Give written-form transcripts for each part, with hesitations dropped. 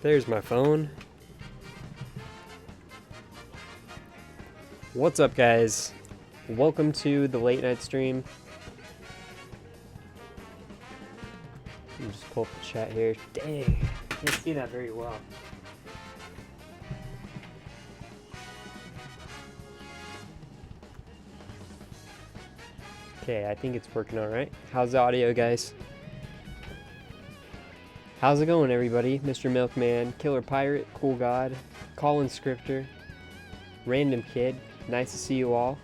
There's my phone. What's up, guys? Welcome to the late night stream. Let me just pull up the chat here. Dang, can't see that very well. Okay, I think it's working all right. How's the audio, guys? How's it going, everybody? Mr. Milkman, Killer Pirate, Cool God, Colin Scripter, Random Kid. Nice to see you all.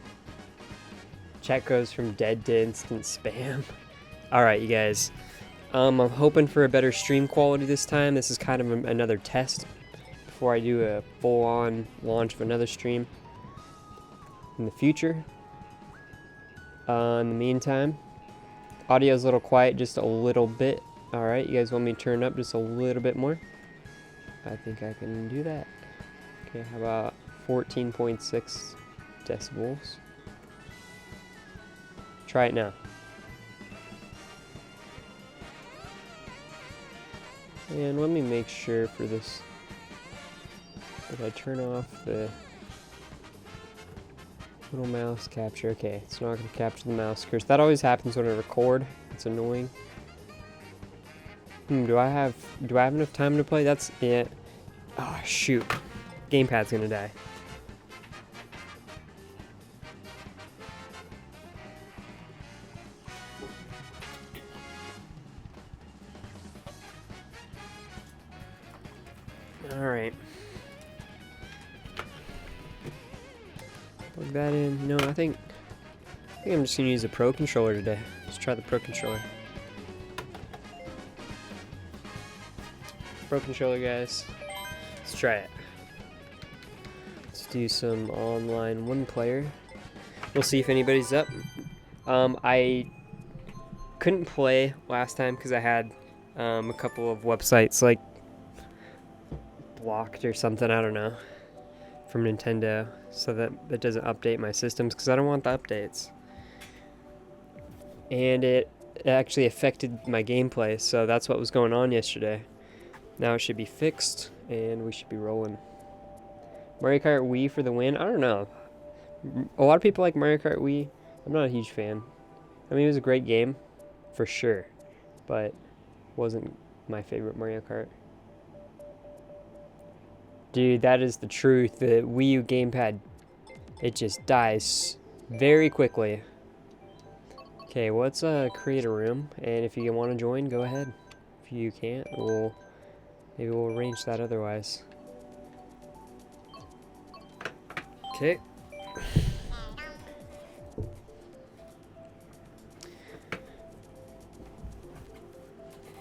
Chat goes from dead to instant spam. All right, you guys. I'm hoping for a better stream quality this time. This is kind of another test before I do a full-on launch of another stream in the future. In the meantime, audio's a little quiet, just a little bit. All right, you guys want me to turn up just a little bit more? I think I can do that. Okay, how about 14.6 decibels? Try it now. And let me make sure for this that I turn off the little mouse capture. Okay, it's not going to capture the mouse cursor. That always happens when I record. It's annoying. Do I have enough time to play? That's it. Oh shoot. Gamepad's gonna die. Alright. Plug that in. No, I think I'm just gonna use a Pro controller today. Let's try the Pro controller. Pro controller, guys. Let's try it. Let's do some online one player. We'll see if anybody's up. I couldn't play last time because I had a couple of websites like blocked or something, I don't know, from Nintendo, so that it doesn't update my systems because I don't want the updates. And it actually affected my gameplay, so that's what was going on yesterday. Now it should be fixed, and we should be rolling. Mario Kart Wii for the win? I don't know. A lot of people like Mario Kart Wii. I'm not a huge fan. I mean, it was a great game, for sure, but wasn't my favorite Mario Kart. Dude, that is the truth. The Wii U gamepad, it just dies very quickly. Okay, let's create a room, and if you want to join, go ahead. If you can't, maybe we'll arrange that otherwise. Okay.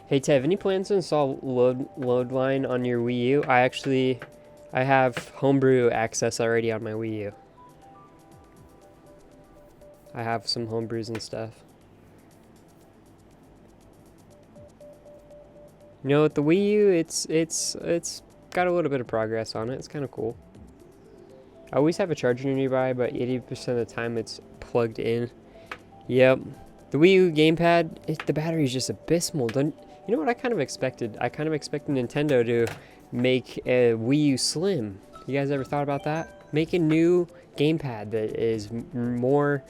Hey Tev, any plans to install load line on your Wii U? I have homebrew access already on my Wii U. I have some homebrews and stuff. You know, with the Wii U, it's got a little bit of progress on it. It's kind of cool. I always have a charger nearby, but 80% of the time it's plugged in. Yep. The Wii U gamepad, the battery is just abysmal. You know what I kind of expected? I kind of expected Nintendo to make a Wii U Slim. You guys ever thought about that? Make a new gamepad that is more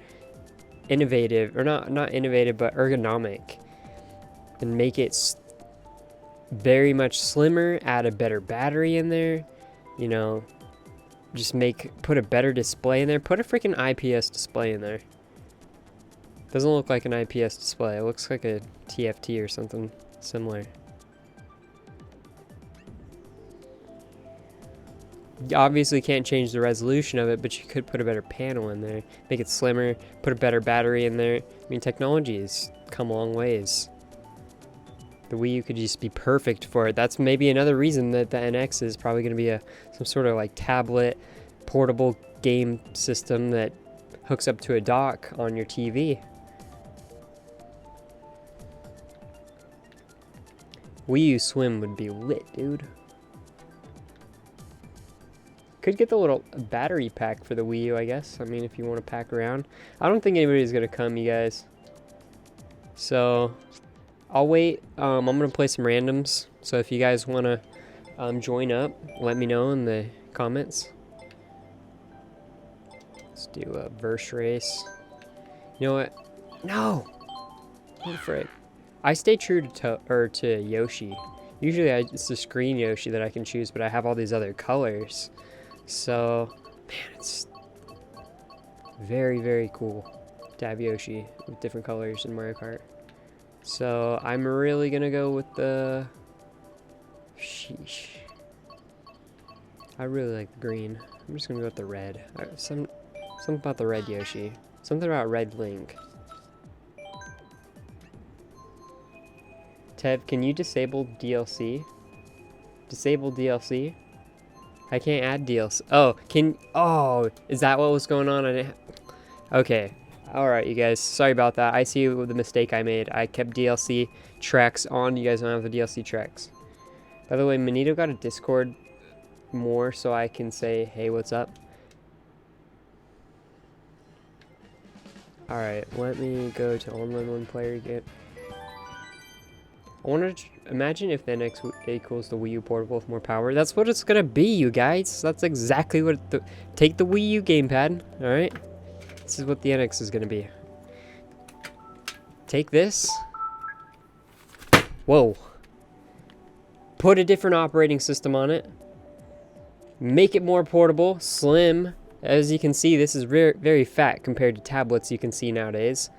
innovative, or not innovative, but ergonomic, and make it very much slimmer, add a better battery in there, you know, just put a better display in there, put a freaking IPS display in there. Doesn't look like an IPS display, it looks like a TFT or something similar. You obviously can't change the resolution of it, but you could put a better panel in there, make it slimmer, put a better battery in there. I mean, technology has come a long ways. The Wii U could just be perfect for it. That's maybe another reason that the NX is probably going to be some sort of like tablet, portable game system that hooks up to a dock on your TV. Wii U Swim would be lit, dude. Could get the little battery pack for the Wii U, I guess. I mean, if you want to pack around. I don't think anybody's going to come, you guys. So I'll wait. I'm going to play some randoms. So if you guys want to join up. Let me know in the comments. Let's do a verse race. You know what? No! What the frick? I stay true to Yoshi. Usually it's the screen Yoshi that I can choose, but I have all these other colors. So, man, it's very, very cool to have Yoshi with different colors in Mario Kart. So, I'm really gonna go with the... Sheesh. I really like the green. I'm just gonna go with the red. Something about the red Yoshi. Something about red Link. Tev, can you disable DLC? Disable DLC? I can't add DLC. Oh, is that what was going on? Okay. Alright, you guys. Sorry about that. I see the mistake I made. I kept DLC tracks on. You guys don't have the DLC tracks. By the way, Manito got a Discord more so I can say, hey, what's up? Alright, let me go to online one player again. I wonder, imagine if the NX equals the Wii U portable with more power. That's what it's gonna be, you guys. That's exactly what take the Wii U gamepad, alright? This is what the NX is gonna be. Take this. Whoa. Put a different operating system on it. Make it more portable, slim. As you can see, this is very, very fat compared to tablets you can see nowadays.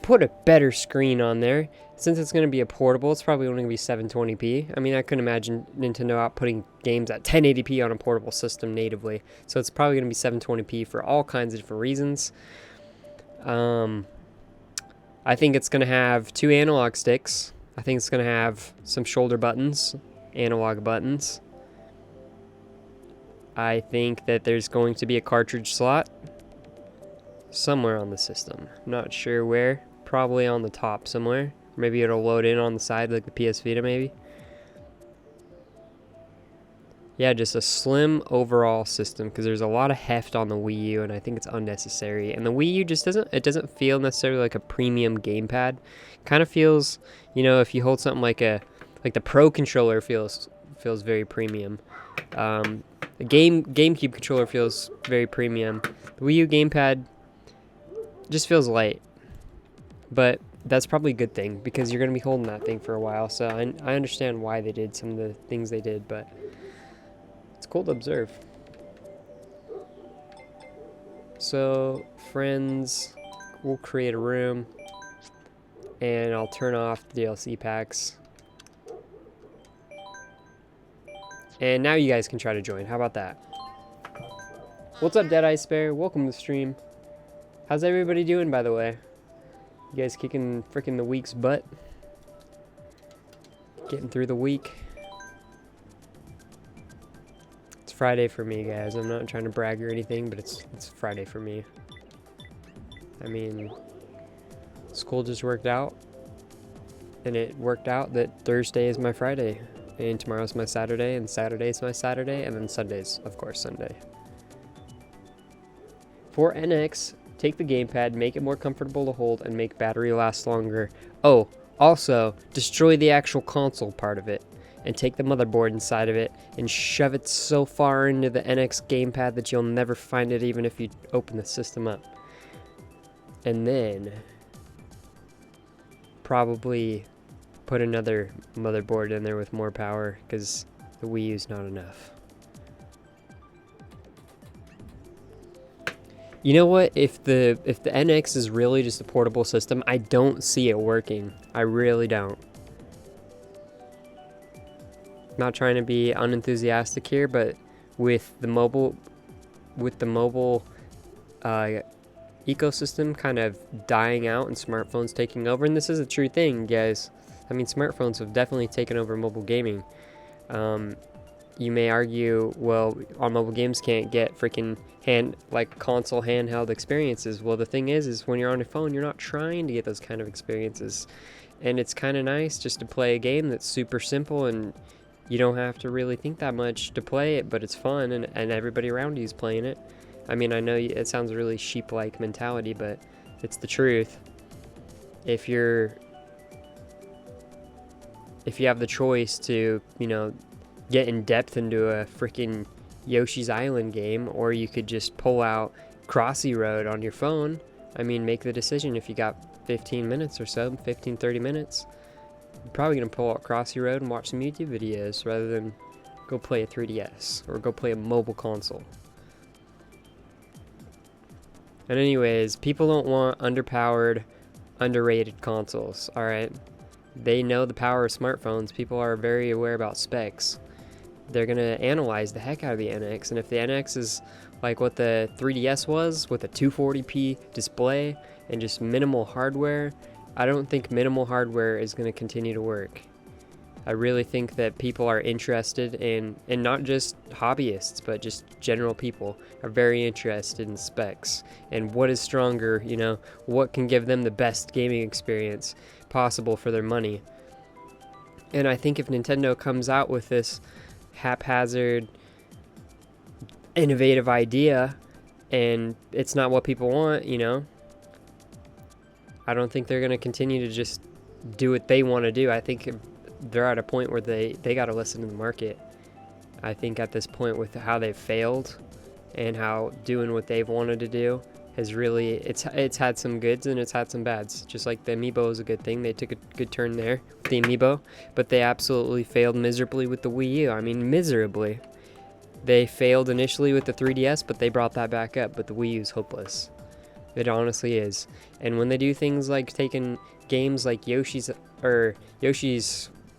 Put a better screen on there. Since it's going to be a portable, it's probably only going to be 720p. I mean, I couldn't imagine Nintendo outputting games at 1080p on a portable system natively. So it's probably going to be 720p for all kinds of different reasons. I think it's going to have 2 analog sticks. I think it's going to have some shoulder buttons, analog buttons. I think that there's going to be a cartridge slot somewhere on the system. Not sure where. Probably on the top somewhere. Maybe it'll load in on the side like the PS Vita maybe. Yeah, just a slim overall system because there's a lot of heft on the Wii U and I think it's unnecessary. And the Wii U just doesn't feel necessarily like a premium gamepad. Kind of feels, you know, if you hold something like the Pro controller feels very premium. The GameCube controller feels very premium. The Wii U gamepad just feels light. But that's probably a good thing because you're going to be holding that thing for a while. So I understand why they did some of the things they did, but it's cool to observe. So, friends, we'll create a room and I'll turn off the DLC packs. And now you guys can try to join. How about that? What's up, Dead Eye Spare? Welcome to the stream. How's everybody doing, by the way? You guys kicking freaking the week's butt? Getting through the week. It's Friday for me, guys. I'm not trying to brag or anything, but it's Friday for me. I mean, school just worked out. And it worked out that Thursday is my Friday. And tomorrow's my Saturday, and Saturday's my Saturday, and then Sunday's, of course, Sunday. For NX, take the gamepad, make it more comfortable to hold, and make battery last longer. Oh, also, destroy the actual console part of it, and take the motherboard inside of it, and shove it so far into the NX gamepad that you'll never find it even if you open the system up. And then, probably put another motherboard in there with more power, because the Wii U's not enough. You know what? If the NX is really just a portable system, I don't see it working. I really don't. Not trying to be unenthusiastic here, but with the mobile ecosystem kind of dying out and smartphones taking over, and this is a true thing, guys. I mean, smartphones have definitely taken over mobile gaming. You may argue, well, our mobile games can't get freaking console handheld experiences. Well, the thing is when you're on your phone, you're not trying to get those kind of experiences. And it's kind of nice just to play a game that's super simple and you don't have to really think that much to play it, but it's fun and everybody around you is playing it. I mean, I know it sounds a really sheep-like mentality, but it's the truth. If you have the choice to, you know, get in depth into a freaking Yoshi's Island game, or you could just pull out Crossy Road on your phone. I mean, make the decision. If you got 15 minutes or so, 15, 30 minutes, you're probably going to pull out Crossy Road and watch some YouTube videos rather than go play a 3DS or go play a mobile console. And anyways, people don't want underpowered, underrated consoles, alright? They know the power of smartphones. People are very aware about specs. They're going to analyze the heck out of the NX, and if the NX is like what the 3DS was, with a 240p display and just minimal hardware, I don't think minimal hardware is going to continue to work. I really think that people are interested in, and not just hobbyists, but just general people are very interested in specs and what is stronger, you know, what can give them the best gaming experience possible for their money. And I think if Nintendo comes out with this haphazard, innovative idea and it's not what people want, you know, I don't think they're going to continue to just do what they want to do. I think they're at a point where they got to listen to the market. I think at this point, with how they've failed and how doing what they've wanted to do has really, it's had some goods and it's had some bads. Just like the Amiibo is a good thing. They took a good turn there with the Amiibo, but they absolutely failed miserably with the Wii U. I mean, miserably. They failed initially with the 3DS, but they brought that back up. But the Wii U is hopeless. It honestly is. And when they do things like taking games like Yoshi's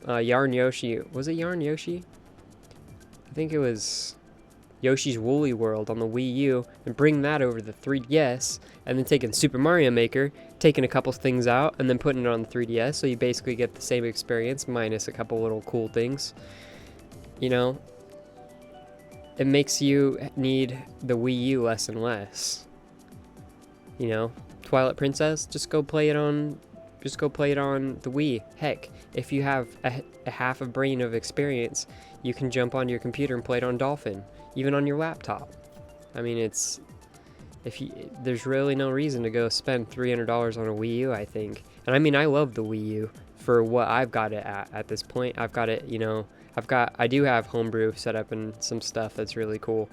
Yarn Yoshi, was it Yarn Yoshi? I think it was Yoshi's Woolly World on the Wii U, and bring that over to the 3DS, and then taking Super Mario Maker, taking a couple things out, and then putting it on the 3DS, so you basically get the same experience, minus a couple little cool things. You know, it makes you need the Wii U less and less. You know, Twilight Princess, just go play it on the Wii. Heck, if you have a half a brain of experience, you can jump on your computer and play it on Dolphin, even on your laptop. I mean, there's really no reason to go spend $300 on a Wii U, I think. And I mean, I love the Wii U for what I've got it at this point. I've got it, you know, I do have homebrew set up and some stuff that's really cool.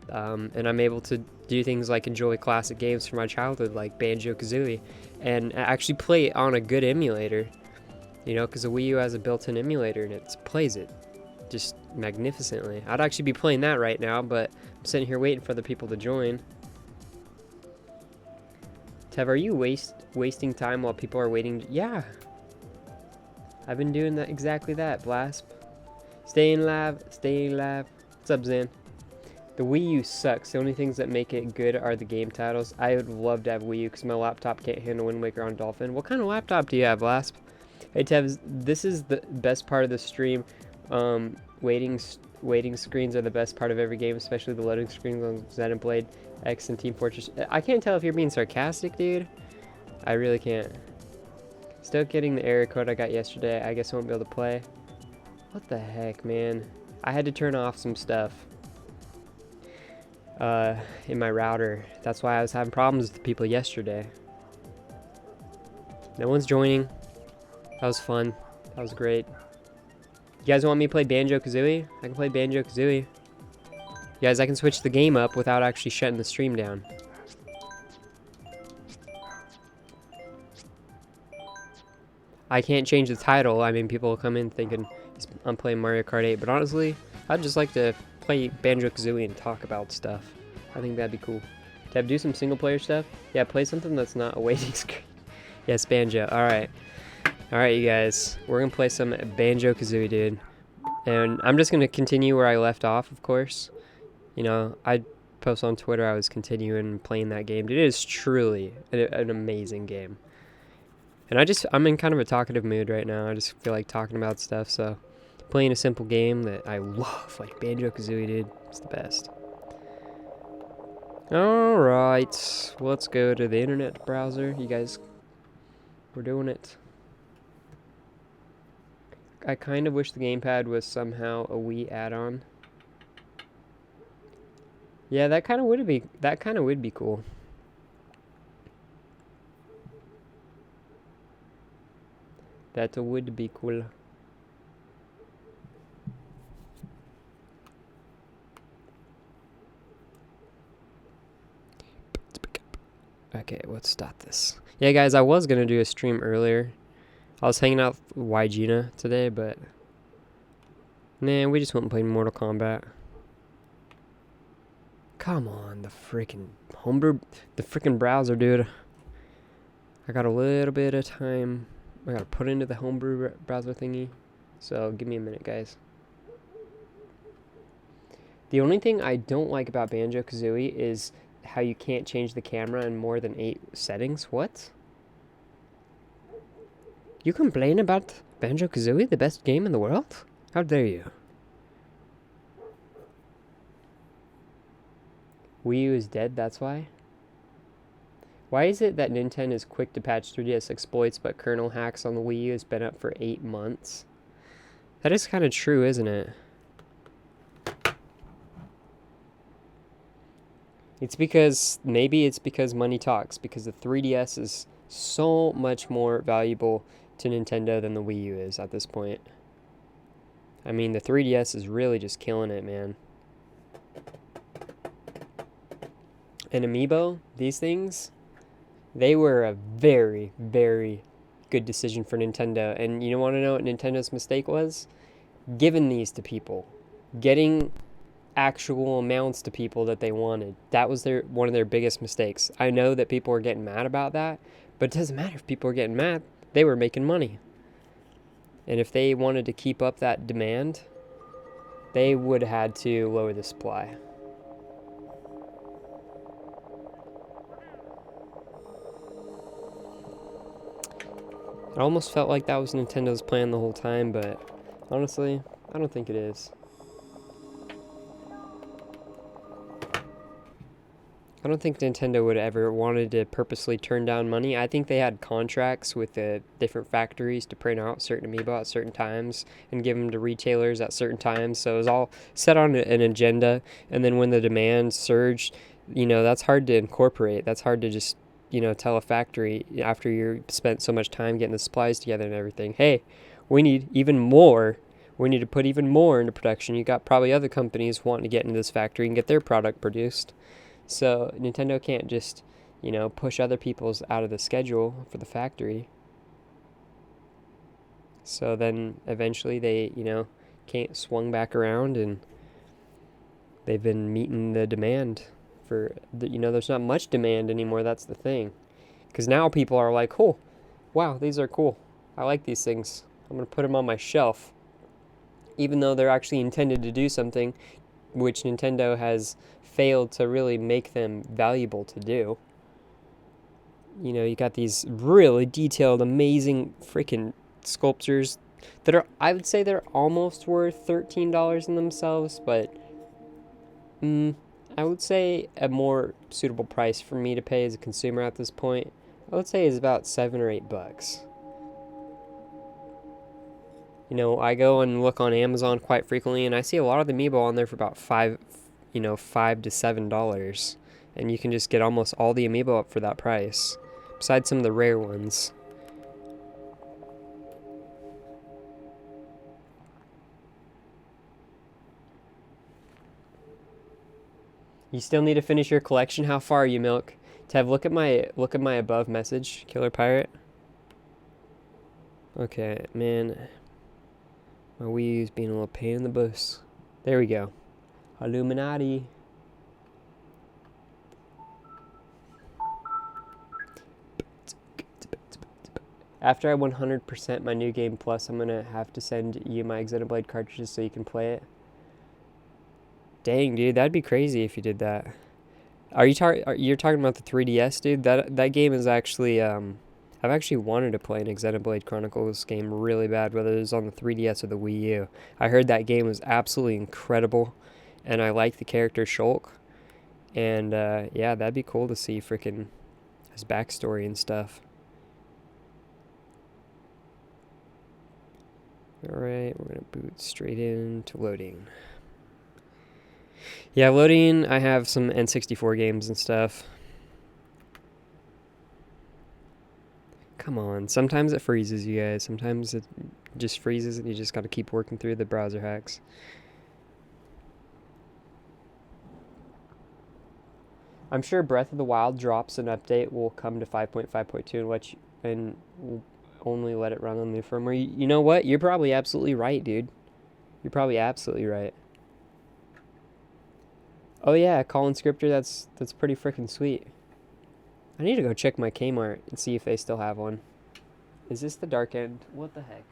And I'm able to do things like enjoy classic games from my childhood, like Banjo Kazooie, and actually play it on a good emulator, you know, because the Wii U has a built-in emulator and it plays it just magnificently. I'd actually be playing that right now, but I'm sitting here waiting for the people to join. Tev, are you wasting time while people are waiting? Yeah, I've been doing exactly that, Blasp. Staying live. What's up, Zan? The Wii U sucks. The only things that make it good are the game titles. I would love to have Wii U because my laptop can't handle Wind Waker on Dolphin. What kind of laptop do you have, Lasp? Hey, Tev, this is the best part of the stream. Waiting screens are the best part of every game, especially the loading screens on Xenoblade X and Team Fortress. I can't tell if you're being sarcastic, dude. I really can't. Still getting the error code I got yesterday. I guess I won't be able to play. What the heck, man? I had to turn off some stuff in my router. That's why I was having problems with the people yesterday. No one's joining. That was fun. That was great. You guys want me to play Banjo Kazooie? I can play Banjo Kazooie. You guys, I can switch the game up without actually shutting the stream down. I can't change the title. I mean, people will come in thinking I'm playing Mario Kart 8, but honestly, I'd just like to play Banjo Kazooie and talk about stuff. I think that'd be cool. Tab, do some single player stuff? Yeah, play something that's not a waiting screen. Yes, Banjo. Alright. Alright, you guys. We're gonna play some Banjo Kazooie, dude. And I'm just gonna continue where I left off, of course. You know, I post on Twitter I was continuing playing that game. Dude, it is truly an amazing game. And I'm in kind of a talkative mood right now. I just feel like talking about stuff, so playing a simple game that I love, like Banjo Kazooie, dude. It's the best. Alright, let's go to the internet browser. You guys, we're doing it. I kind of wish the gamepad was somehow a Wii add-on. Yeah, that kind of would be cool. That would be cool. Okay, let's stop this. Yeah, guys, I was gonna do a stream earlier. I was hanging out with Ygina today, but nah, we just went and played Mortal Kombat. Come on, the freaking homebrew, the freaking browser, dude. I got a little bit of time. I gotta put into the homebrew browser thingy. So give me a minute, guys. The only thing I don't like about Banjo Kazooie is how you can't change the camera in more than 8 settings. What? You complain about Banjo Kazooie, the best game in the world? How dare you? Wii U is dead, that's why? Why is it that Nintendo is quick to patch 3DS exploits but kernel hacks on the Wii U has been up for 8 months? That is kind of true, isn't it? Maybe it's because money talks, because the 3DS is so much more valuable to Nintendo than the Wii U is at this point. I mean, the 3DS is really just killing it, man. And Amiibo, these things, they were a very, very good decision for Nintendo. And you want to know what Nintendo's mistake was? Giving these to people. Getting actual amounts to people that they wanted. That was one of their biggest mistakes. I know that people are getting mad about that, but it doesn't matter if people are getting mad. They were making money. And if they wanted to keep up that demand, they would have had to lower the supply. It almost felt like that was Nintendo's plan the whole time, but honestly, I don't think it is. I don't think Nintendo would ever wanted to purposely turn down money. I think they had contracts with the different factories to print out certain amiibo at certain times and give them to retailers at certain times. So it was all set on an agenda. And then when the demand surged, that's hard to incorporate. That's hard to just, tell a factory after you spent so much time getting the supplies together and everything. Hey, we need even more. We need to put even more into production. You got probably other companies wanting to get into this factory and get their product produced. So Nintendo can't just, push other people's out of the schedule for the factory. So then eventually they, can't swung back around and they've been meeting the demand for, there's not much demand anymore. That's the thing. Because now people are like, oh, wow, these are cool. I like these things. I'm going to put them on my shelf. Even though they're actually intended to do something which Nintendo has failed to really make them valuable to do. You got these really detailed, amazing freaking sculptures that are, I would say they're almost worth $13 in themselves, but I would say a more suitable price for me to pay as a consumer at this point, I would say is about $7 or $8. I go and look on Amazon quite frequently, and I see a lot of the amiibo on there for about $5 to $7, and you can just get almost all the amiibo up for that price, besides some of the rare ones. You still need to finish your collection. How far are you, Milk? Tev, look at my above message, Killer Pirate. Okay, man. My Wii U's being a little pain in the bus. There we go. Illuminati. After I 100% my New Game Plus, I'm going to have to send you my Xenoblade cartridges so you can play it. Dang, dude, that'd be crazy if you did that. You're talking about the 3DS, dude? That game is actually, I've actually wanted to play an Xenoblade Chronicles game really bad, whether it was on the 3DS or the Wii U. I heard that game was absolutely incredible, and I like the character Shulk. And, yeah, that'd be cool to see freaking his backstory and stuff. Alright, we're going to boot straight into loading. Yeah, loading, I have some N64 games and stuff. Come on, sometimes it freezes, you guys. Sometimes it just freezes and you just gotta keep working through the browser hacks. I'm sure Breath of the Wild drops an update will come to 5.5.2 and we'll only let it run on the firmware. You know what? You're probably absolutely right, dude. You're probably absolutely right. Oh yeah, Colin Scripter, that's pretty freaking sweet. I need to go check my Kmart and see if they still have one. Is this the dark end? What the heck?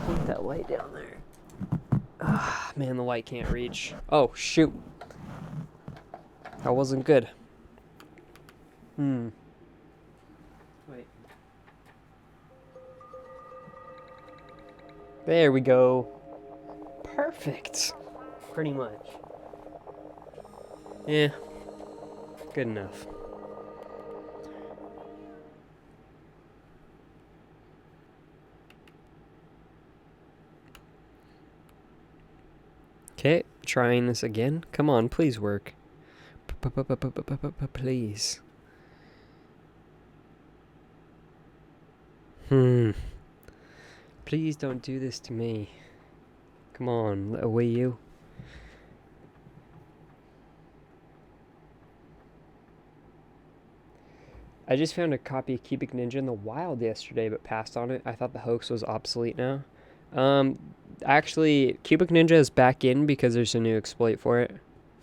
Put that light down there. Ah, man, the light can't reach. Oh, shoot. That wasn't good. Wait. There we go. Perfect. Pretty much. Yeah. Good enough. Okay, trying this again. Come on, please work. Please. Please don't do this to me. Come on, away you. I just found a copy of Cubic Ninja in the wild yesterday, but passed on it. I thought the hoax was obsolete now. Actually, Cubic Ninja is back in because there's a new exploit for it,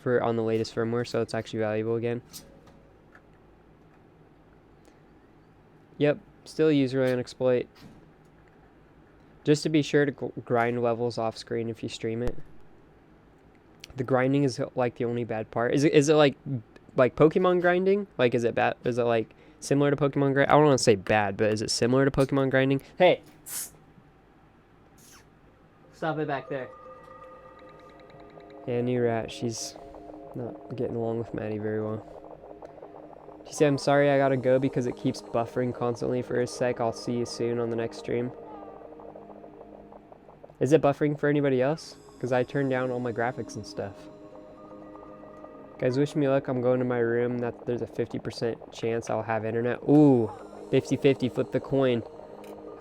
on the latest firmware, so it's actually valuable again. Yep, still user-land exploit. Just to be sure to grind levels off screen if you stream it. The grinding is like the only bad part. Is it like Pokemon grinding? Like, is it bad? Is it like similar to Pokemon grinding? I don't want to say bad, but is it similar to Pokemon grinding? Hey! Stop it back there. Yeah, new rat. She's not getting along with Maddie very well. She said, I'm sorry I gotta go because it keeps buffering constantly for a sec. I'll see you soon on the next stream. Is it buffering for anybody else? Because I turned down all my graphics and stuff. Guys, wish me luck. I'm going to my room. There's a 50% chance I'll have internet. Ooh, 50-50. Flip the coin.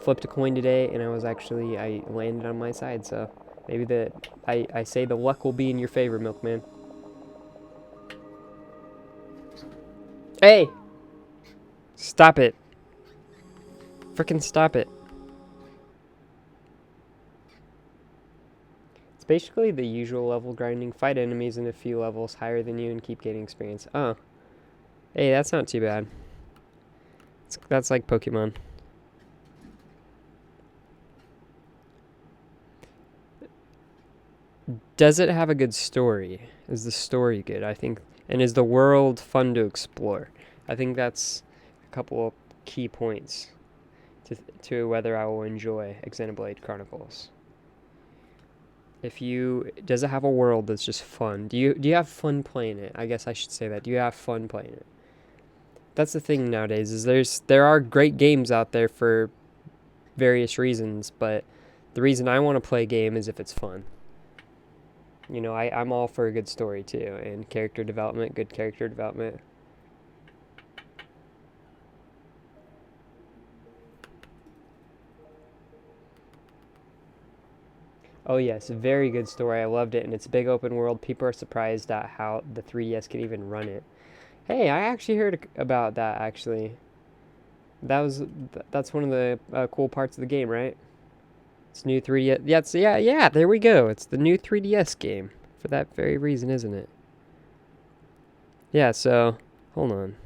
Flipped a coin today, and I landed on my side. So maybe I say the luck will be in your favor, Milkman. Hey! Stop it. Frickin' stop it. It's basically the usual level grinding. Fight enemies in a few levels higher than you and keep getting experience. Oh. Hey, that's not too bad. That's like Pokemon. Does it have a good story? Is the story good? I think. And is the world fun to explore? I think that's a couple of key points to whether I will enjoy Xenoblade Chronicles. Does it have a world that's just fun? Do you have fun playing it? I guess I should say that. Do you have fun playing it? That's the thing nowadays, is there are great games out there for various reasons, but the reason I want to play a game is if it's fun. You know, I'm all for a good story too, and character development, good character development. Oh yes, very good story. I loved it, and it's a big open world. People are surprised at how the 3DS can even run it. Hey, I actually heard about that, actually. That's one of the cool parts of the game, right? It's new 3DS. Yeah, there we go. It's the new 3DS game. For that very reason, isn't it? Yeah, so, hold on.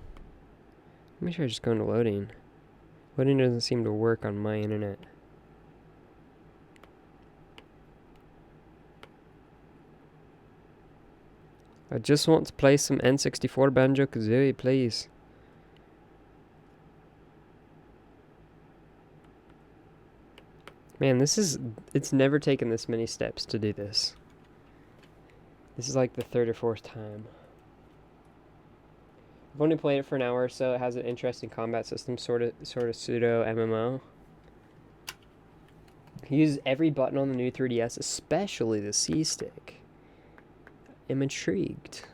Let me try just going to loading. Loading doesn't seem to work on my internet. I just want to play some N64 Banjo Kazooie, please. Man, it's never taken this many steps to do this. This is like the third or fourth time. I've only played it for an hour or so. It has an interesting combat system, sort of pseudo MMO. It uses every button on the new 3DS, especially the C-stick. I'm intrigued.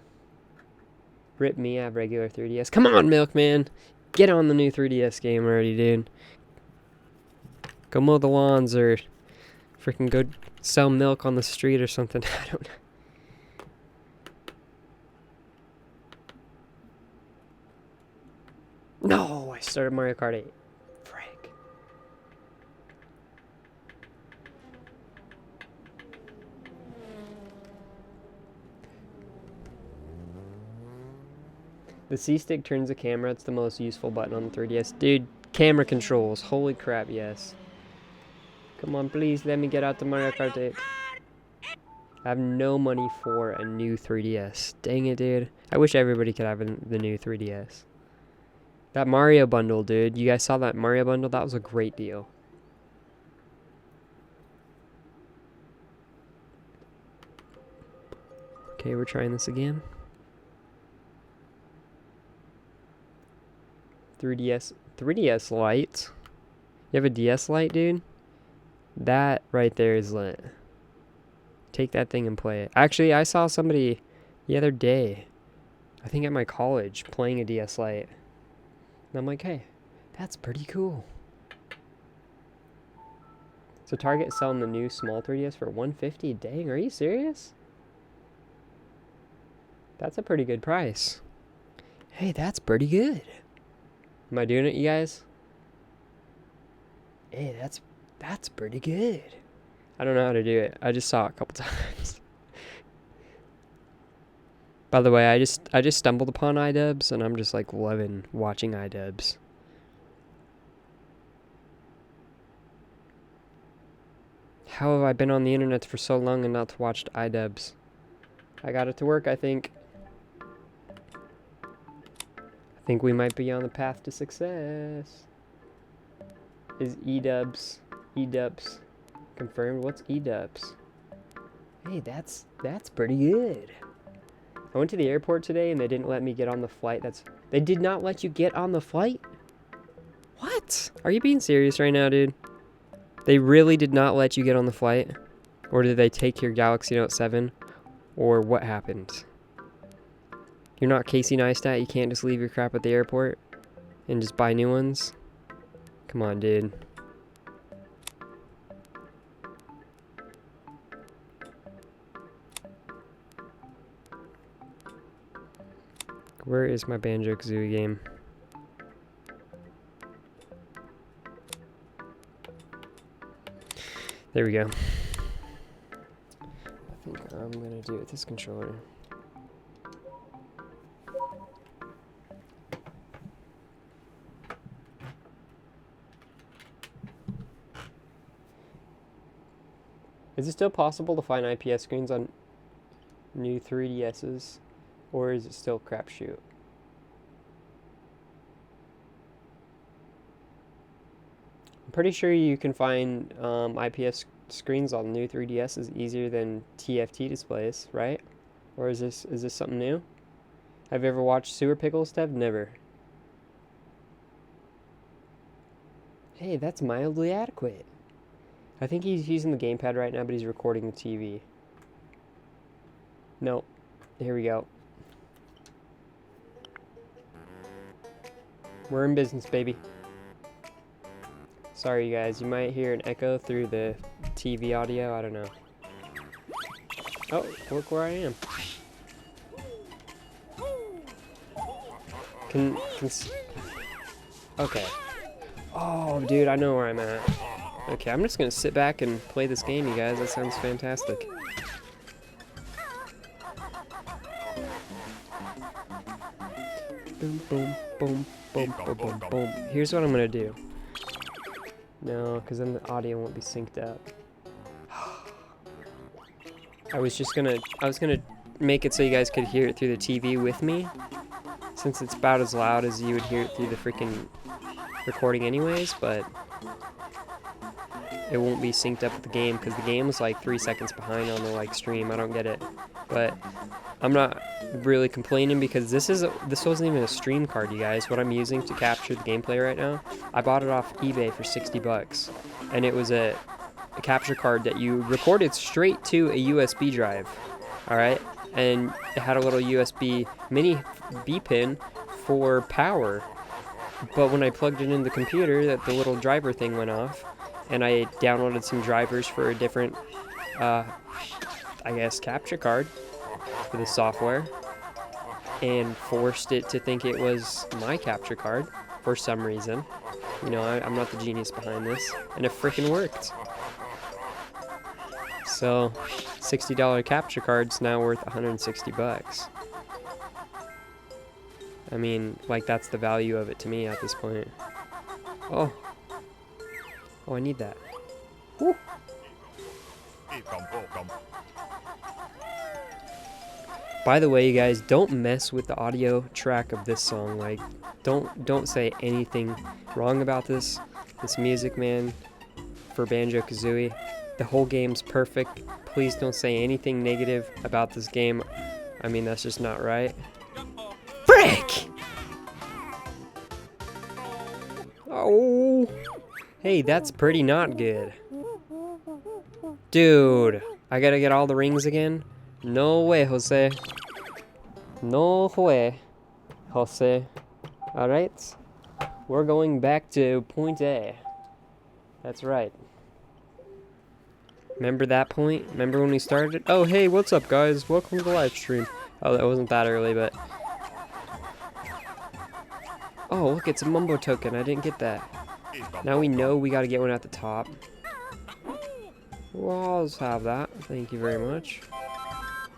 Rip me, I have regular 3DS. Come on, Milkman! Get on the new 3DS game already, dude. Go mow the lawns or freaking go sell milk on the street or something. I don't know. No, I started Mario Kart 8. Frick. The C-stick turns the camera. It's the most useful button on the 3DS. Dude, camera controls. Holy crap, yes. Come on, please let me get out the Mario Kart 8. I have no money for a new 3DS. Dang it, dude. I wish everybody could have the new 3DS. That Mario bundle, dude. You guys saw that Mario bundle? That was a great deal. Okay, we're trying this again. 3DS Lite. You have a DS Lite, dude? That right there is lit. Take that thing and play it. Actually, I saw somebody the other day, I think at my college, playing a DS Lite. And I'm like, hey, that's pretty cool. So Target is selling the new small 3DS for $150. Dang, are you serious? That's a pretty good price. Hey, that's pretty good. Am I doing it, you guys? Hey, that's pretty good. I don't know how to do it. I just saw it a couple times. By the way, I just stumbled upon iDubbbz, and I'm just like loving watching iDubbbz. How have I been on the internet for so long and not watched iDubbbz? I got it to work, I think. I think we might be on the path to success. Is eDubbbz confirmed? What's eDubbbz? Hey, that's pretty good. I went to the airport today and they didn't let me get on the flight. They did not let you get on the flight? What? Are you being serious right now, dude? They really did not let you get on the flight? Or did they take your Galaxy Note 7? Or what happened? You're not Casey Neistat? You can't just leave your crap at the airport and just buy new ones? Come on, dude. Where is my Banjo Kazooie game? There we go. I think I'm gonna do it with this controller. Is it still possible to find IPS screens on new 3DSs? Or is it still crapshoot? I'm pretty sure you can find IPS screens on new 3DSs easier than TFT displays, right? Or is this something new? Have you ever watched Sewer Pickles, Dev? Never. Hey, that's mildly adequate. I think he's using the gamepad right now, but he's recording the TV. Nope. Here we go. We're in business, baby. Sorry, you guys. You might hear an echo through the TV audio. I don't know. Oh, look where I am. Okay. Oh, dude, I know where I'm at. Okay, I'm just gonna sit back and play this game, you guys. That sounds fantastic. Boom, boom, boom, boom, boom, boom, boom. Here's what I'm gonna do. No, because then the audio won't be synced up. I was gonna make it so you guys could hear it through the TV with me, since it's about as loud as you would hear it through the freaking recording anyways, but it won't be synced up with the game because the game was like 3 seconds behind on the stream. I don't get it, but I'm not really complaining because this wasn't even a stream card, you guys. What I'm using to capture the gameplay right now, I bought it off eBay for $60, and it was a capture card that you recorded straight to a USB drive. All right, and it had a little USB mini B pin for power, but when I plugged it in the computer, the little driver thing went off, and I downloaded some drivers for a different, I guess, capture card for the software, and forced it to think it was my capture card for some reason. You know, I'm not the genius behind this, and it freaking worked. So, $60 capture card's now worth 160 bucks. I mean, like, that's the value of it to me at this point. Oh. Oh, I need that. Woo. By the way, you guys, don't mess with the audio track of this song. Like, don't say anything wrong about this music, man, for Banjo-Kazooie. The whole game's perfect. Please don't say anything negative about this game. I mean, that's just not right. Frick! Oh. Hey, that's pretty not good. Dude, I gotta get all the rings again? No way, Jose. No way, Jose. Alright. We're going back to point A. That's right. Remember that point? Remember when we started? Oh, hey, what's up, guys? Welcome to the live stream. Oh, that wasn't that early, but... Oh, look, it's a Mumbo token. I didn't get that. Now we know we gotta get one at the top. Well, I'll just have that. Thank you very much.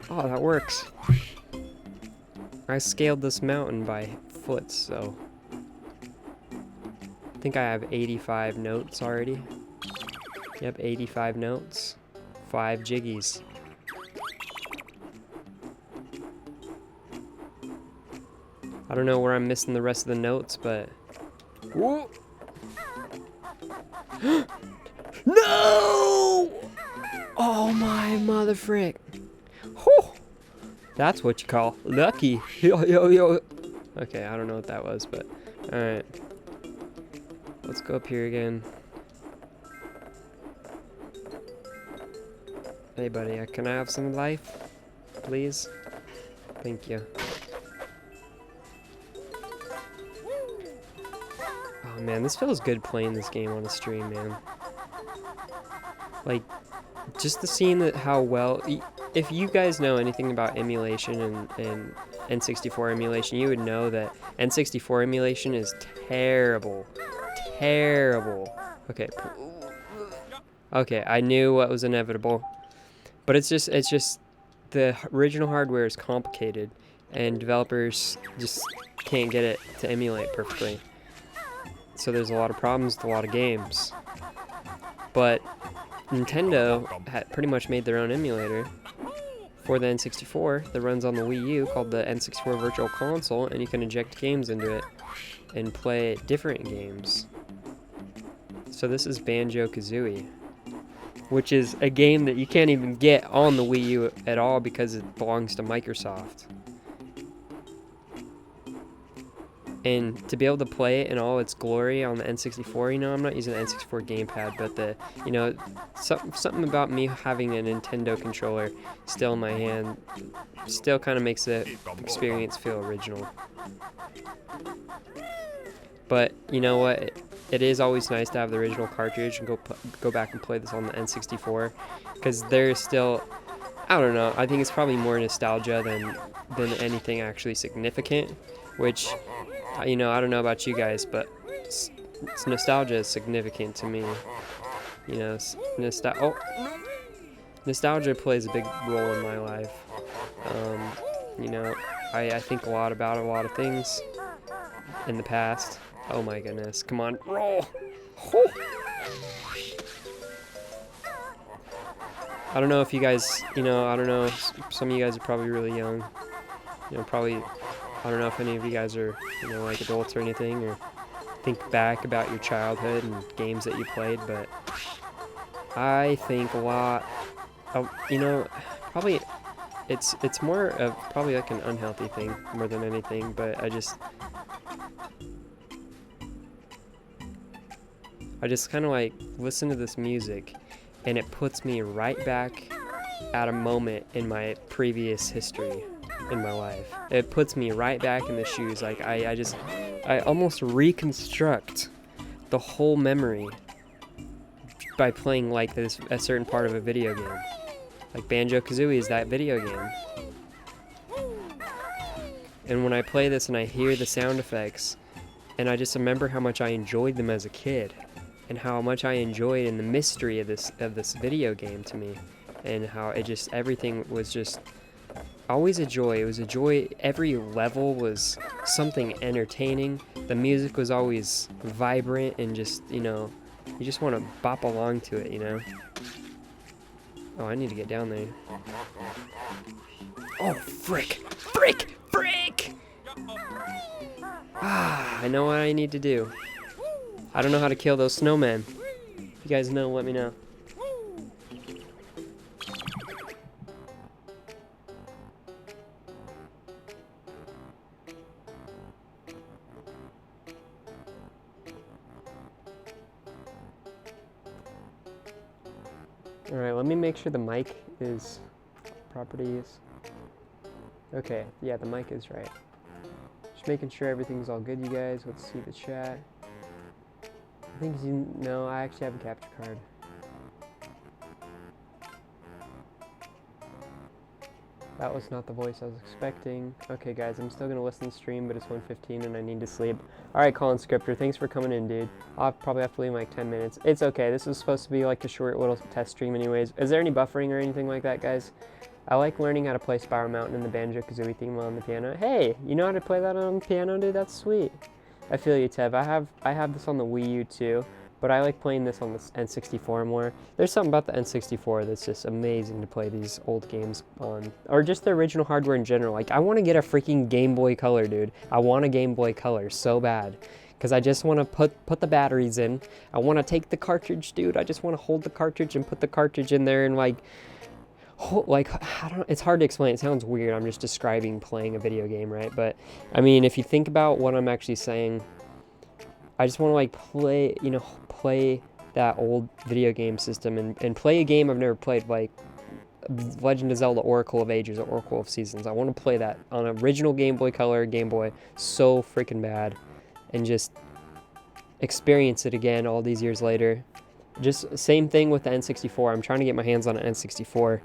Oh, that works. I scaled this mountain by foot, so... I think I have 85 notes already. Yep, 85 notes. 5 jiggies. I don't know where I'm missing the rest of the notes, but... Whoa! No! Oh my mother frick. Whew. That's what you call lucky. Yo, yo, yo. Okay, I don't know what that was, but... Alright. Let's go up here again. Hey buddy, can I have some life? Please? Thank you. Oh man, this feels good playing this game on a stream, man. Like, just to seeing that how well... If you guys know anything about emulation and N64 emulation, you would know that N64 emulation is terrible. Terrible. Okay. Okay, I knew what was inevitable. But it's just the original hardware is complicated and developers just can't get it to emulate perfectly. So there's a lot of problems with a lot of games. But Nintendo had pretty much made their own emulator for the N64 that runs on the Wii U called the N64 Virtual Console, and you can inject games into it and play different games. So this is Banjo-Kazooie, which is a game that you can't even get on the Wii U at all because it belongs to Microsoft. And to be able to play it in all its glory on the N64, you know, I'm not using the N64 gamepad, but the, you know, something about me having a Nintendo controller still in my hand still kind of makes the experience feel original. But you know what? It is always nice to have the original cartridge and go back and play this on the N64, because there's still, I don't know, I think it's probably more nostalgia than anything actually significant, which, you know, I don't know about you guys, but nostalgia is significant to me. You know, nostalgia plays a big role in my life. You know, I think a lot about a lot of things in the past. Oh my goodness, come on, roll! I don't know if you guys, you know, I don't know, some of you guys are probably really young. You know, probably, I don't know if any of you guys are, you know, like adults or anything, or think back about your childhood and games that you played, but I think a lot of, you know, probably it's more of probably like an unhealthy thing more than anything, but I just kind of like listen to this music and it puts me right back at a moment in my previous history in my life. It puts me right back in the shoes. Like I almost reconstruct the whole memory by playing like a certain part of a video game. Like Banjo-Kazooie is that video game. And when I play this and I hear the sound effects and I just remember how much I enjoyed them as a kid, and how much I enjoyed in the mystery of this video game to me, and how it just, everything was just always a joy. It was a joy. Every level was something entertaining. The music was always vibrant and just, you know, you just want to bop along to it, you know. Oh, I need to get down there. Oh, frick! Frick! Frick! Ah, I know what I need to do. I don't know how to kill those snowmen. If you guys know, let me know. Alright, let me make sure the mic is properties. Okay, yeah, the mic is right. Just making sure everything's all good, you guys. Let's see the chat. I think you know, I actually have a capture card. That was not the voice I was expecting. Okay, guys, I'm still gonna listen to stream, but it's 1:15 and I need to sleep. Alright, Colin Scripter, thanks for coming in, dude. I'll probably have to leave in like 10 minutes. It's okay, this was supposed to be like a short little test stream anyways. Is there any buffering or anything like that, guys? I like learning how to play Spiral Mountain in the Banjo Kazooie theme on the piano. Hey, you know how to play that on the piano, dude? That's sweet. I feel you, Tev. I have this on the Wii U too, but I like playing this on the N64 more. There's something about the N64 that's just amazing to play these old games on, or just the original hardware in general. Like, I want to get a freaking Game Boy Color, dude. I want a Game Boy Color so bad, because I just want to put the batteries in. I want to take the cartridge, dude. I just want to hold the cartridge and put the cartridge in there and like, I don't know, it's hard to explain. It sounds weird. I'm just describing playing a video game, right? But I mean, if you think about what I'm actually saying, I just want to like play, you know, play that old video game system and play a game I've never played, like Legend of Zelda Oracle of Ages or Oracle of Seasons. I want to play that on original Game Boy Color, Game Boy, so freaking bad, and just experience it again all these years later. Just same thing with the N64. I'm trying to get my hands on an N64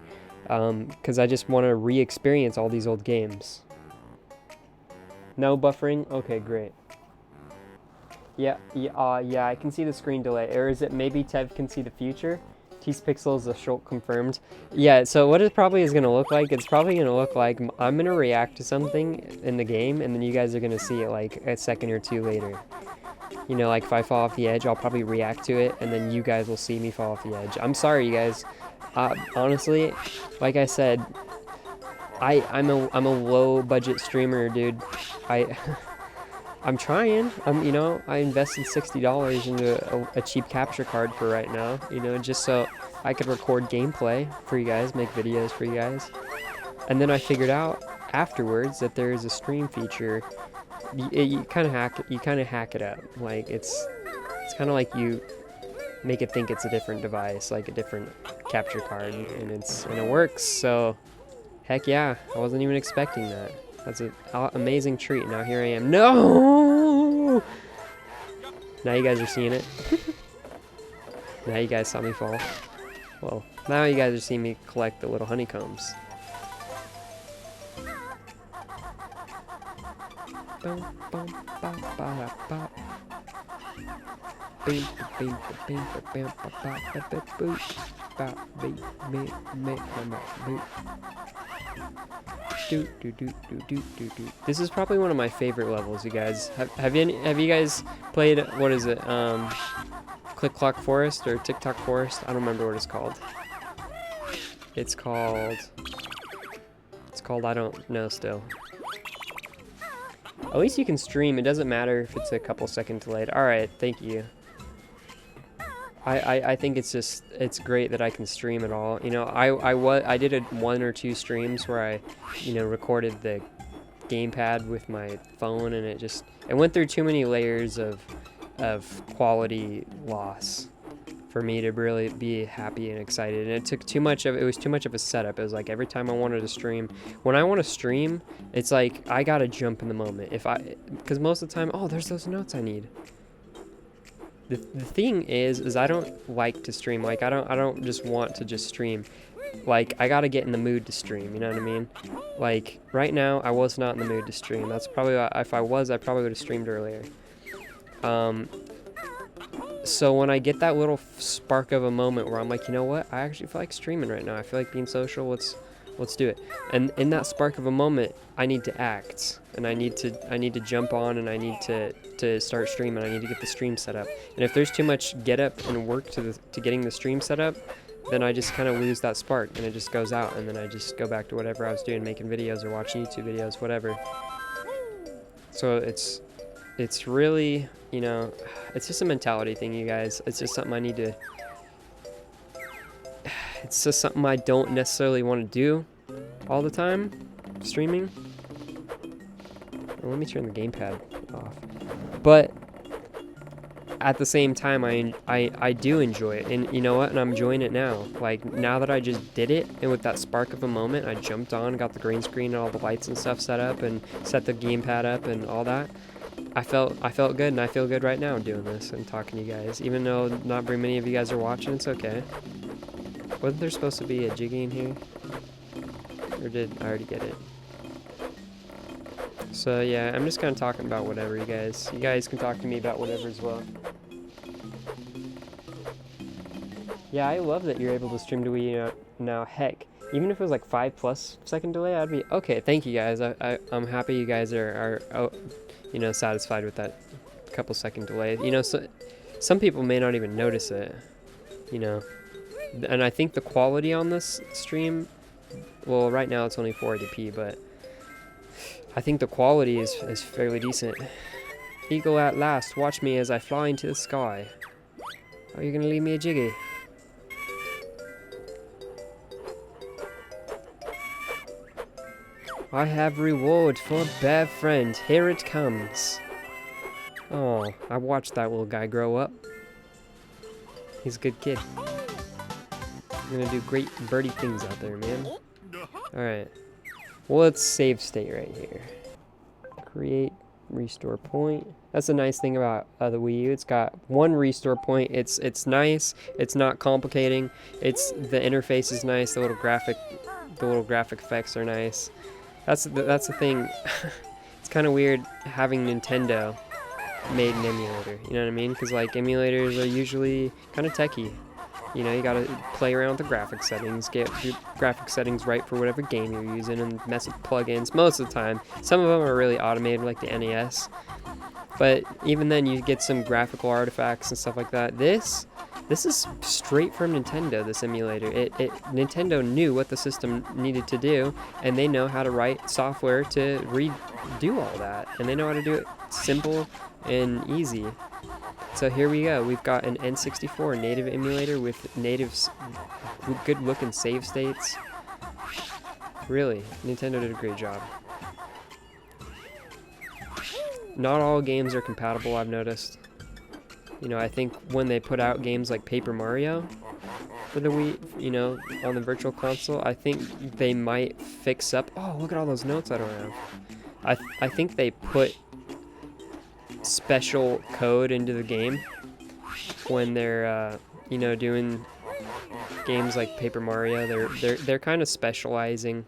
because I just want to re-experience all these old games. No buffering? Okay, great. Yeah, I can see the screen delay. Or is it maybe Tev can see the future? TCPixel is a short confirmed. Yeah, so what it probably is going to look like, it's probably going to look like I'm going to react to something in the game, and then you guys are going to see it like a second or two later. You know, like if I fall off the edge, I'll probably react to it, and then you guys will see me fall off the edge. I'm sorry, you guys. Honestly, like I said, I'm a low budget streamer, dude. I'm trying. You know, I invested $60 into a cheap capture card for right now. You know, just so I could record gameplay for you guys, make videos for you guys. And then I figured out afterwards that there is a stream feature. You kind of hack it up. Like it's kind of like you make it think it's a different device, like a different capture card, and it works. So heck yeah, I wasn't even expecting that. That's an amazing treat. Now here I am. No! Now you guys are seeing it. Now you guys saw me fall. Well, now you guys are seeing me collect the little honeycombs. This is probably one of my favorite levels, you guys. Have you guys played, what is it, Click Clock Forest or TikTok Forest? I don't remember what it's called. It's called I don't know still. At least you can stream. It doesn't matter if it's a couple seconds delayed. Alright, thank you. I think it's great that I can stream at all. You know, I did 1 or 2 streams where I, you know, recorded the gamepad with my phone, and it went through too many layers of quality loss for me to really be happy and excited, and it was too much of a setup. It was like every time I wanted to stream, when I want to stream, it's like I gotta jump in the moment. Because most of the time, oh, there's those notes I need. The thing is I don't like to stream. Like I don't just want to just stream. Like I gotta get in the mood to stream. You know what I mean? Like right now, I was not in the mood to stream. That's probably why, if I was, I probably would have streamed earlier. So when I get that little spark of a moment where I'm like, you know what, I actually feel like streaming right now. I feel like being social. Let's do it. And in that spark of a moment, I need to act, and I need to jump on, and I need to start streaming. I need to get the stream set up. And if there's too much get up and work to getting the stream set up, then I just kind of lose that spark, and it just goes out, and then I just go back to whatever I was doing, making videos or watching YouTube videos, whatever. So it's really, you know, it's just a mentality thing, you guys. It's just something I need to, it's just something I don't necessarily want to do all the time, streaming. Well, let me turn the gamepad off. But at the same time, I do enjoy it, and you know what, and I'm enjoying it now. Like, now that I just did it, and with that spark of a moment, I jumped on, got the green screen and all the lights and stuff set up, and set the gamepad up and all that. I felt good, and I feel good right now doing this and talking to you guys. Even though not very many of you guys are watching, it's okay. Wasn't there supposed to be a jiggy in here? Or did I already get it? So yeah, I'm just kind of talking about whatever, you guys. You guys can talk to me about whatever as well. Yeah, I love that you're able to stream to Wii U now. Heck, even if it was like 5+ second delay, I'd be okay. Thank you guys. I'm happy you guys are you know, satisfied with that couple second delay. You know, so some people may not even notice it. You know, and I think the quality on this stream, well, right now it's only 480p, but I think the quality is fairly decent. Eagle at last, watch me as I fly into the sky. Are you gonna leave me a jiggy? I have reward for a bad friend. Here it comes. Oh, I watched that little guy grow up. He's a good kid. He's gonna do great birdie things out there, man. Alright. Well, let's save state right here. Create restore point. That's a nice thing about the Wii U. It's got one restore point. It's nice. It's not complicating. The interface is nice. The little graphic effects are nice. That's the thing. It's kind of weird having Nintendo made an emulator. You know what I mean? Because like emulators are usually kind of techie. You know, you gotta play around with the graphic settings, get your graphic settings right for whatever game you're using, and mess with plugins most of the time. Some of them are really automated, like the NES. But even then, you get some graphical artifacts and stuff like that. This is straight from Nintendo, this emulator. Nintendo knew what the system needed to do, and they know how to write software to redo all that. And they know how to do it simple and easy. So here we go. We've got an N64 native emulator with native, good-looking save states. Really, Nintendo did a great job. Not all games are compatible, I've noticed. You know, I think when they put out games like Paper Mario for the Wii, you know, on the Virtual Console, I think they might fix up... Oh, look at all those notes I don't have. I think they put special code into the game when they're, you know, doing games like Paper Mario. They're kind of specializing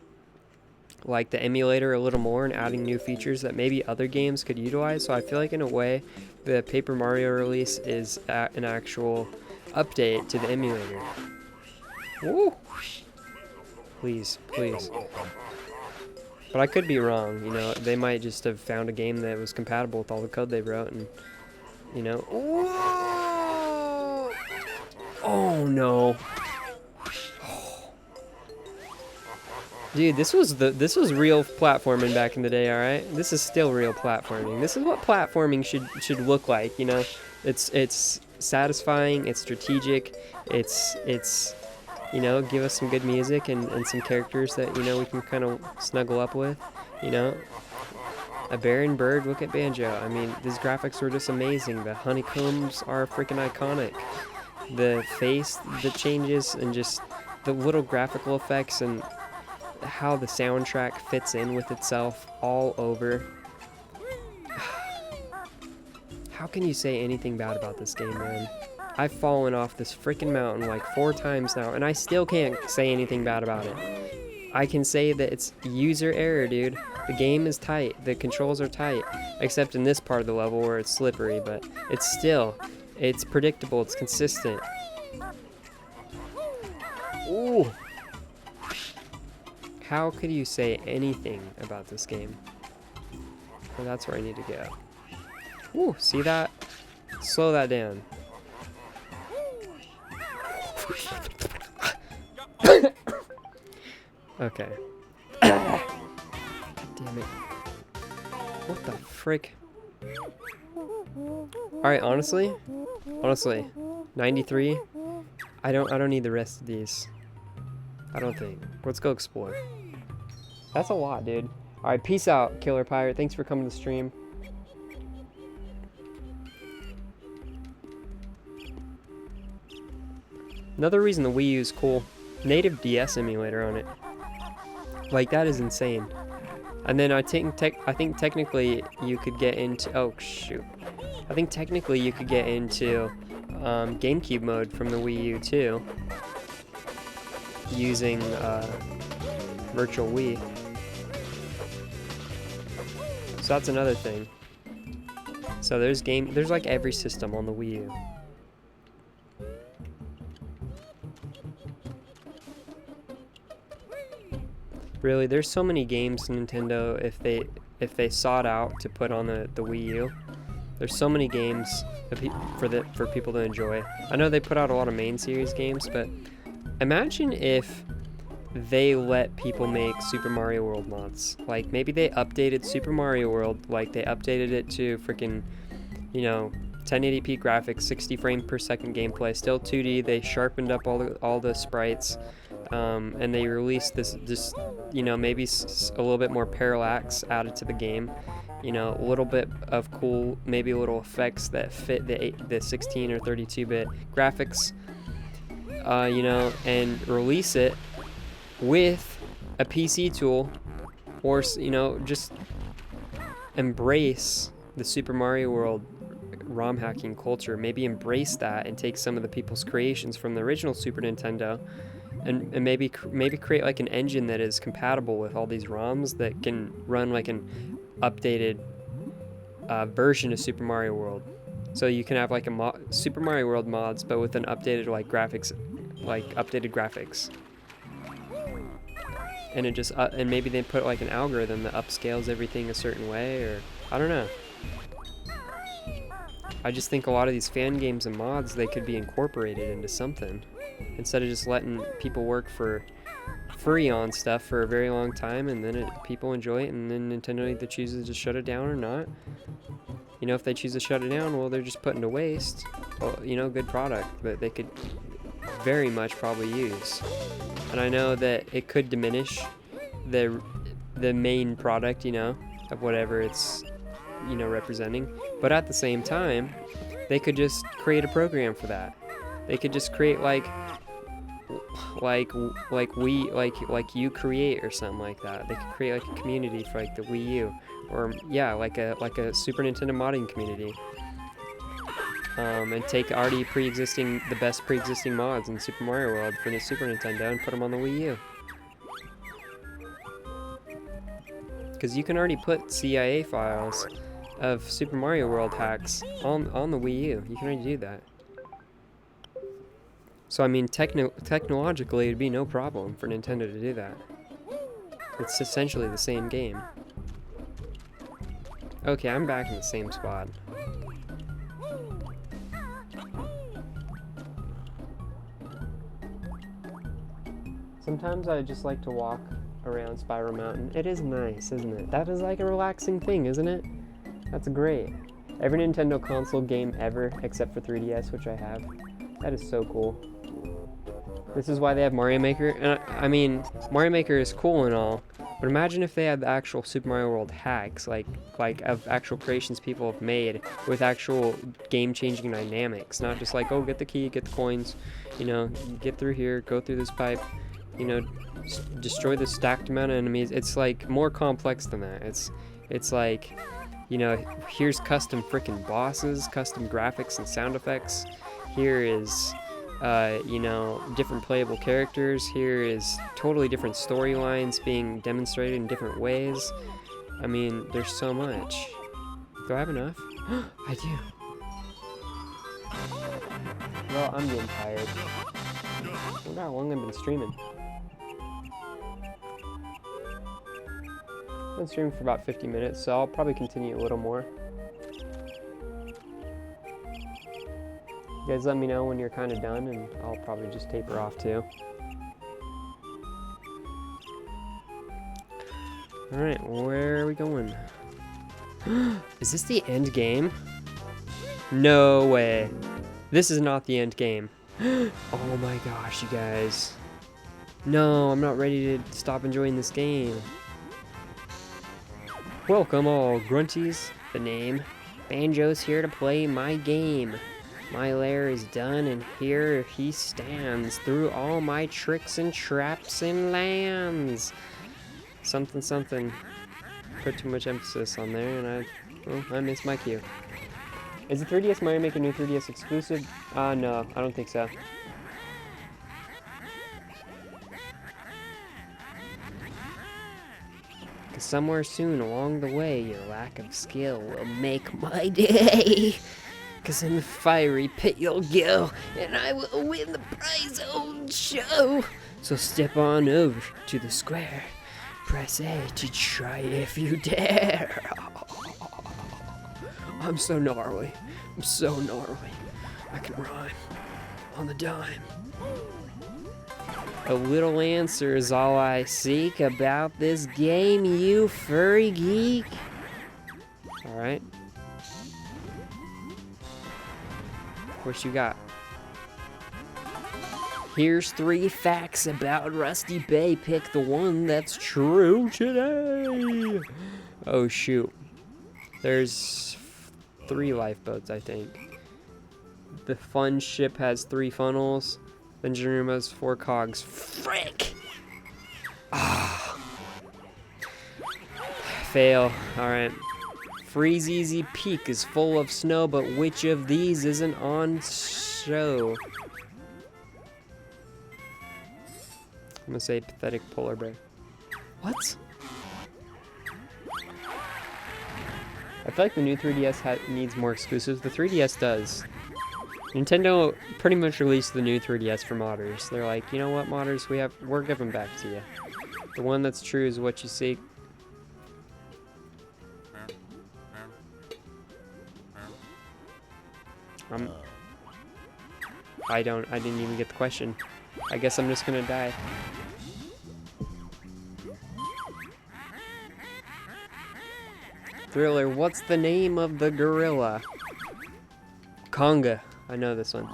like the emulator a little more and adding new features that maybe other games could utilize. So I feel like in a way the Paper Mario release is an actual update to the emulator. Woo! Please. But I could be wrong, you know, they might just have found a game that was compatible with all the code they wrote and, you know. Whoa! Oh no. Dude, this was real platforming back in the day, alright? This is still real platforming. This is what platforming should look like, you know? It's satisfying, it's strategic, it's you know, give us some good music and some characters that, you know, we can kind of snuggle up with, you know. A bear and bird, look at Banjo. I mean, these graphics were just amazing. The honeycombs are freaking iconic. The face that changes and just the little graphical effects and how the soundtrack fits in with itself all over. How can you say anything bad about this game, man? I've fallen off this freaking mountain like 4 times now, and I still can't say anything bad about it. I can say that it's user error, dude. The game is tight. The controls are tight. Except in this part of the level where it's slippery, but it's predictable. It's consistent. Ooh. How could you say anything about this game? Well, that's where I need to go. Ooh, see that? Slow that down. Okay. God damn it. What the frick? Alright, honestly, 93. I don't need the rest of these. I don't think. Let's go explore. That's a lot, dude. Alright, peace out, Killer Pirate. Thanks for coming to the stream. Another reason the Wii U is cool. Native DS emulator on it. Like, that is insane. And then I think technically you could get into... Oh, shoot. I think technically you could get into GameCube mode from the Wii U, too. Using Virtual Wii. So that's another thing. So there's like every system on the Wii U. Really, there's so many games Nintendo, if they sought out to put on the Wii U. There's so many games for people to enjoy. I know they put out a lot of main series games, but imagine if they let people make Super Mario World mods. Like, maybe they updated Super Mario World, like they updated it to freaking, 1080p graphics, 60 frames per second gameplay, still 2D. They sharpened up all the sprites, and they released this maybe a little bit more parallax added to the game. A little bit of cool, maybe little effects that fit the 16 or 32-bit graphics, and release it with a PC tool, or just embrace the Super Mario World ROM hacking culture. Maybe embrace that and take some of the people's creations from the original Super Nintendo, and maybe create like an engine that is compatible with all these ROMs that can run like an updated version of Super Mario World. So you can have like a Super Mario World mods, but with an updated updated graphics. And it just and maybe they put like an algorithm that upscales everything a certain way, or I don't know. I just think a lot of these fan games and mods, they could be incorporated into something instead of just letting people work for free on stuff for a very long time, and then people enjoy it, and then Nintendo either chooses to shut it down or not. If they choose to shut it down, well, they're just putting to waste, good product that they could very much probably use. And I know that it could diminish the main product, of whatever it's, representing. But at the same time, they could just create a program for that. They could just create like you create or something like that. They could create like a community for like the Wii U, or like a Super Nintendo modding community. And take the best pre-existing mods in Super Mario World for the Super Nintendo and put them on the Wii U. Because you can already put CIA files of Super Mario World hacks on the Wii U. You can already do that. So I mean, technologically, it'd be no problem for Nintendo to do that. It's essentially the same game. Okay, I'm back in the same spot. Sometimes I just like to walk around Spiral Mountain. It is nice, isn't it? That is like a relaxing thing, isn't it? That's great. Every Nintendo console game ever, except for 3DS, which I have. That is so cool. This is why they have Mario Maker. And I mean, Mario Maker is cool and all, but imagine if they had the actual Super Mario World hacks, like of actual creations people have made with actual game-changing dynamics, not just like, oh, get the key, get the coins, get through here, go through this pipe, destroy the stacked amount of enemies. It's like more complex than that. It's like, here's custom freaking bosses, custom graphics and sound effects. Here is you know, different playable characters. Here is totally different storylines being demonstrated in different ways. I mean, there's so much. Do I have enough? I do. Well, I'm getting tired. I wonder how long I've been streaming. I've been streaming for about 50 minutes, so I'll probably continue a little more. You guys let me know when you're kind of done, and I'll probably just taper off too. Alright, where are we going? Is this the end game? No way. This is not the end game. Oh my gosh, you guys. No, I'm not ready to stop enjoying this game. Welcome all grunties. The name. Banjo's here to play my game. My lair is done, and here he stands through all my tricks and traps and lands. Something, something. Put too much emphasis on there, and I missed my cue. Is the 3DS Mario Maker new 3DS exclusive? No, I don't think so. Cause somewhere soon along the way, your lack of skill will make my day. Cause in the fiery pit you'll go, and I will win the prize old show. So step on over to the square. Press A to try if you dare. I'm so gnarly. I'm so gnarly. I can rhyme on the dime. A little answer is all I seek about this game, you furry geek. Alright. What you got? Here's 3 facts about Rusty Bay. Pick the one that's true today. Oh shoot. There's 3 lifeboats, I think. The fun ship has 3 funnels. The engine room has 4 cogs. Frick! Ah. Fail. Alright. Freeze Easy Peak is full of snow, but which of these isn't on show? I'm gonna say pathetic polar bear. What? I feel like the new 3DS needs more exclusives. The 3DS does. Nintendo pretty much released the new 3DS for modders. They're like, you know what, modders, we're giving back to you. The one that's true is what you seek. I didn't even get the question. I guess I'm just gonna die. Thriller, what's the name of the gorilla? Conga. I know this one.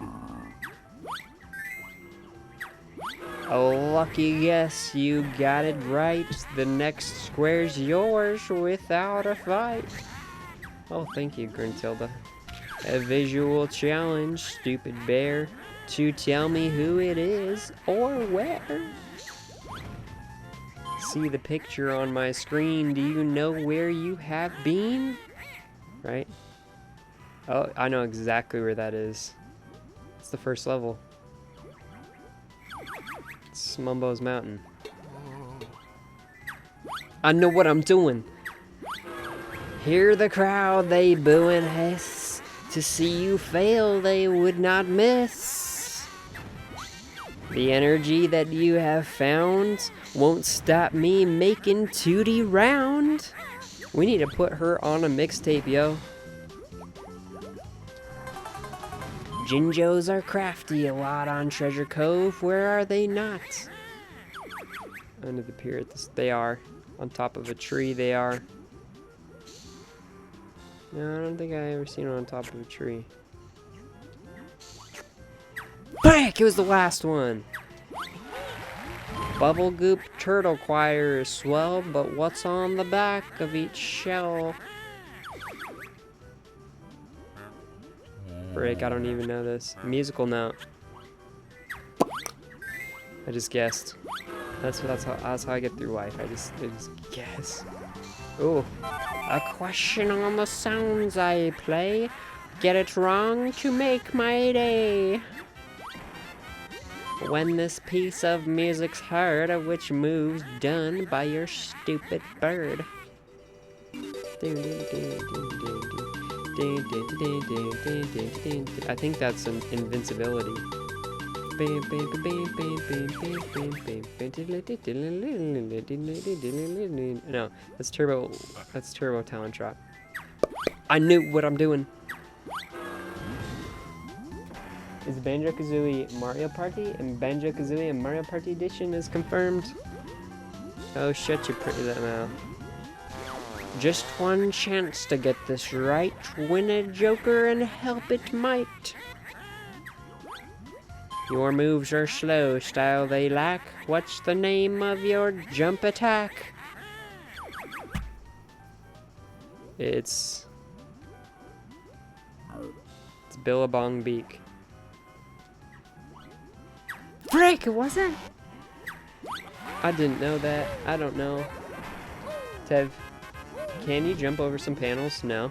A lucky guess, you got it right. The next square's yours without a fight. Oh, thank you, Gruntilda. A visual challenge, stupid bear, to tell me who it is or where. See the picture on my screen. Do you know where you have been? Right? Oh, I know exactly where that is. It's the first level. It's Mumbo's Mountain. I know what I'm doing. Hear the crowd, they boo and hiss. To see you fail, they would not miss. The energy that you have found won't stop me making 2D round. We need to put her on a mixtape, yo. Jinjos are crafty a lot on Treasure Cove. Where are they not? Under the pier, they are. On top of a tree, they are. No, I don't think I ever seen one on top of a tree. Frick! It was the last one! Bubble Goop Turtle Choir is swell, but what's on the back of each shell? Frick, I don't even know this. Musical note. I just guessed. That's how I get through life. I just guess. Ooh. A question on the sounds I play. Get it wrong to make my day. When this piece of music's heard, which moves done by your stupid bird. I think that's an invincibility. No, that's turbo. That's turbo talent drop. I knew what I'm doing. Is Banjo Kazooie Mario Party and Banjo Kazooie and Mario Party Edition is confirmed? Oh, shut your pretty little mouth. Just one chance to get this right. Win a joker and help it might. Your moves are slow, style they lack. What's the name of your jump attack? It's Billabong Beak. Frick, it wasn't? I didn't know that. I don't know. Tev, can you jump over some panels? No.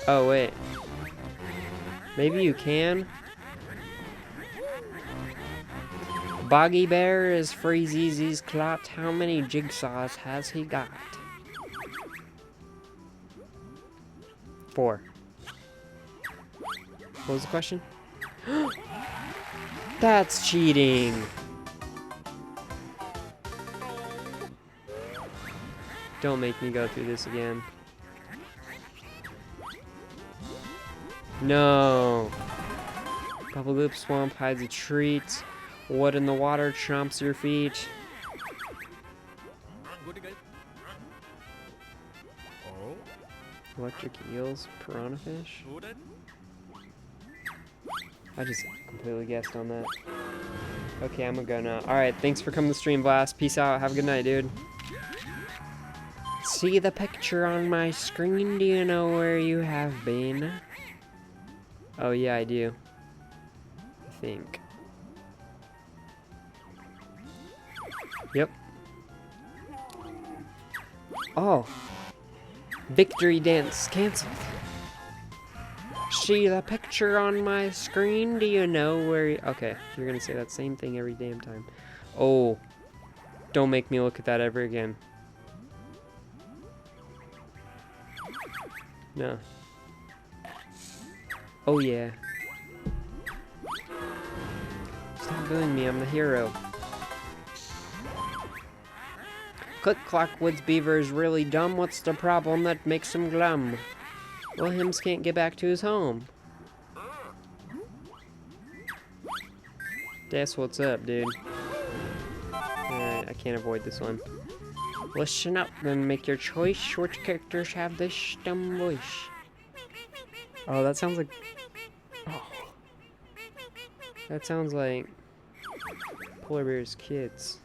Oh, wait. Maybe you can. Boggy Bear is Freezeezy's clot. How many jigsaws has he got? 4. What was the question? That's cheating. Don't make me go through this again. No. Bubble Loop Swamp hides a treat. What in the water chomps your feet? Electric eels, piranha fish. I just completely guessed on that. Okay, I'm gonna go now. Alright, thanks for coming to Stream Blast. Peace out. Have a good night, dude. See the picture on my screen? Do you know where you have been? Oh, yeah, I do. I think. Yep. Oh. Victory dance canceled. See the picture on my screen? Do you know where you... Okay, you're gonna say that same thing every damn time. Oh. Don't make me look at that ever again. No. Oh, yeah. Stop bullying me, I'm the hero. Click Clock Woods Beaver is really dumb. What's the problem that makes him glum? Well, Hims can't get back to his home. That's what's up, dude. Alright, I can't avoid this one. Listen up and make your choice. Which characters have this dumb voice? Oh, that sounds like... Oh. That sounds like... Polar Bear's kids.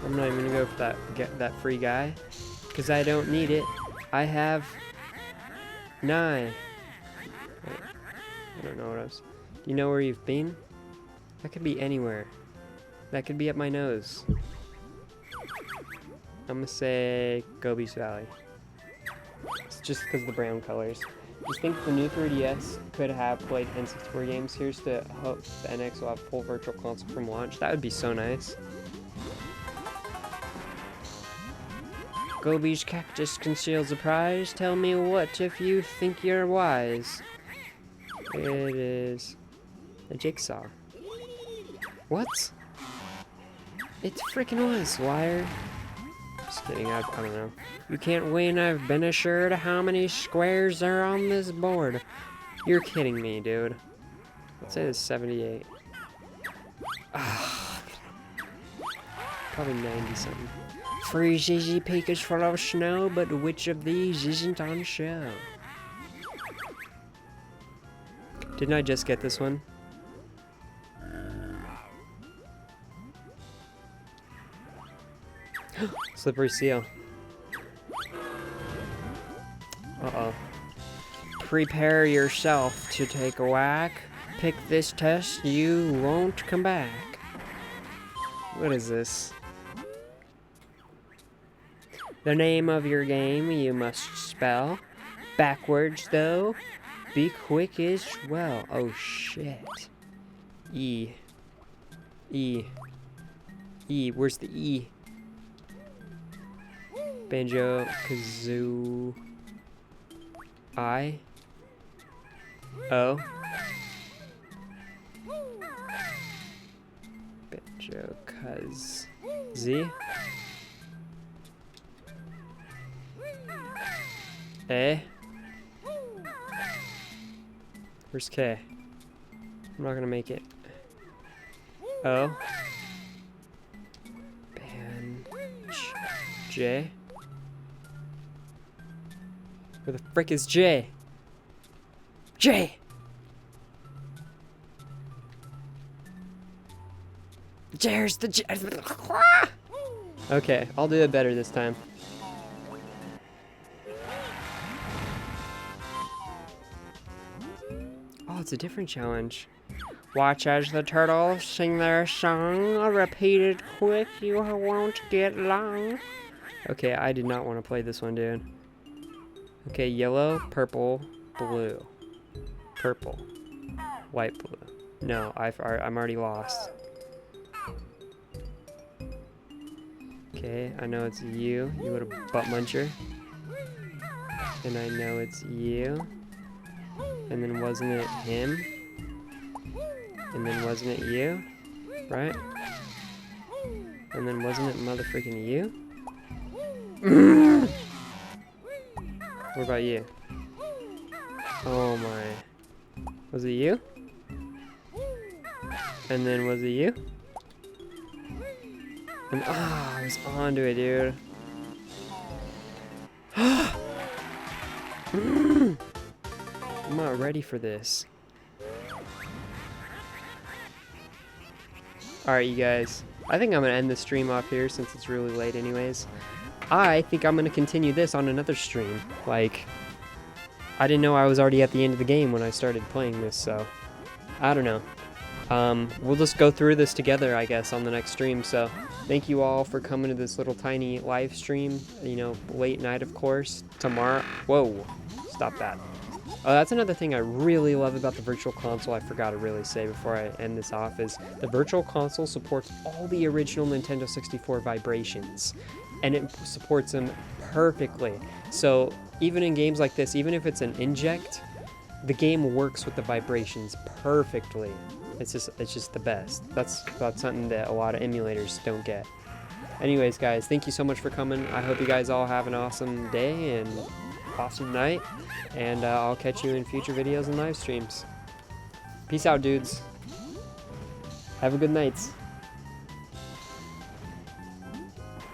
I'm not even gonna go for that free guy, because I don't need it. I have 9. Wait, I don't know what else. Do you know where you've been? That could be anywhere. That could be up my nose. I'm gonna say Gobi's Valley. It's just because of the brown colors. Just think the new 3DS could have played N64 games. Here's to hope the NX will have full virtual console from launch. That would be so nice. Gobi's cactus conceals a prize. Tell me what if you think you're wise. It is a jigsaw. What? It freaking was, liar. Just kidding, I don't know. You can't win, I've been assured. How many squares are on this board? You're kidding me, dude. Let's say it's 78. Probably 90 something. Freezeezy Peak is full of snow, but which of these isn't on show? Didn't I just get this one? Slippery seal. Uh-oh. Prepare yourself to take a whack. Pick this test, you won't come back. What is this? The name of your game you must spell. Backwards, though. Be quick as well. Oh shit. E. E. E. Where's the E? Banjo, Kazoo. I. O. Banjo, Kaz. Z. A. Where's K? I'm not gonna make it. O. J. Where the frick is J? J! There's the J. Okay, I'll do it better this time. Oh, it's a different challenge. Watch as the turtles sing their song. Repeated quick, you won't get long. Okay, I did not want to play this one, dude. Okay, yellow, purple, blue. Purple. White, blue. No, I'm already lost. Okay, I know it's you little butt muncher. And I know it's you. And then wasn't it him? And then wasn't it you? Right? And then wasn't it motherfucking you? What about you? Oh my. Was it you? And then was it you? And I was onto it, dude. I'm not ready for this. Alright, you guys. I think I'm going to end the stream off here since it's really late anyways. I think I'm going to continue this on another stream. Like, I didn't know I was already at the end of the game when I started playing this, so I don't know. We'll just go through this together, I guess, on the next stream. So thank you all for coming to this little tiny live stream, you know, late night, of course. Tomorrow. Whoa, stop that. That's another thing I really love about the Virtual Console I forgot to really say before I end this off is the Virtual Console supports all the original Nintendo 64 vibrations, and it supports them perfectly. So even in games like this, even if it's an inject, the game works with the vibrations perfectly. It's just the best. That's something that a lot of emulators don't get. Anyways, guys, thank you so much for coming. I hope you guys all have an awesome day and awesome night, and I'll catch you in future videos and live streams. Peace out, dudes. Have a good night.